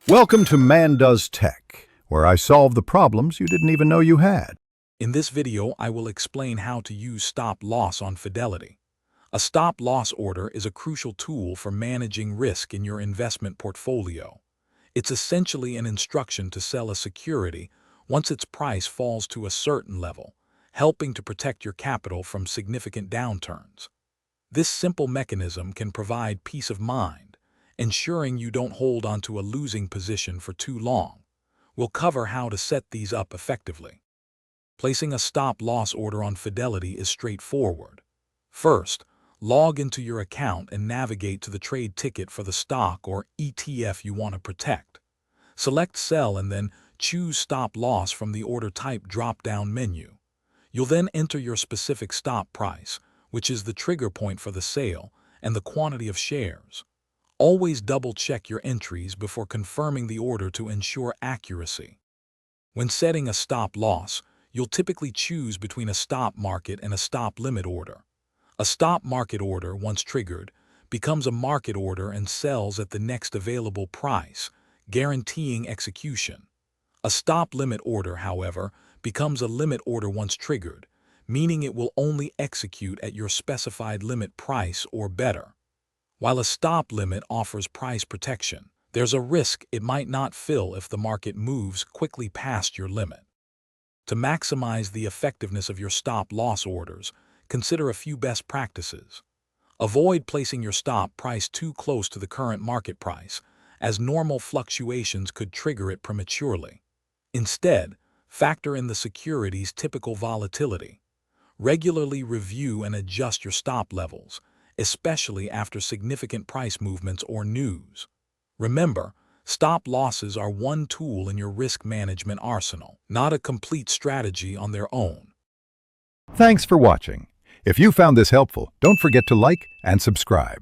Welcome to Man Does Tech, where I solve the problems you didn't even know you had. In this video, I will explain how to use stop loss on Fidelity. A stop loss order is a crucial tool for managing risk in your investment portfolio. It's essentially an instruction to sell a security once its price falls to a certain level, helping to protect your capital from significant downturns. This simple mechanism can provide peace of mind, ensuring you don't hold onto a losing position for too long. We'll cover how to set these up effectively. Placing a stop-loss order on Fidelity is straightforward. First, log into your account and navigate to the trade ticket for the stock or ETF you want to protect. Select Sell and then choose Stop Loss from the Order Type drop-down menu. You'll then enter your specific stop price, which is the trigger point for the sale, and the quantity of shares. Always double-check your entries before confirming the order to ensure accuracy. When setting a stop loss, you'll typically choose between a stop market and a stop limit order. A stop market order, once triggered, becomes a market order and sells at the next available price, guaranteeing execution. A stop limit order, however, becomes a limit order once triggered, meaning it will only execute at your specified limit price or better. While a stop limit offers price protection, there's a risk it might not fill if the market moves quickly past your limit. To maximize the effectiveness of your stop-loss orders, consider a few best practices. Avoid placing your stop price too close to the current market price, as normal fluctuations could trigger it prematurely. Instead, factor in the security's typical volatility. Regularly review and adjust your stop levels, especially after significant price movements or news. Remember, stop losses are one tool in your risk management arsenal, not a complete strategy on their own. Thanks for watching. If you found this helpful, don't forget to like and subscribe.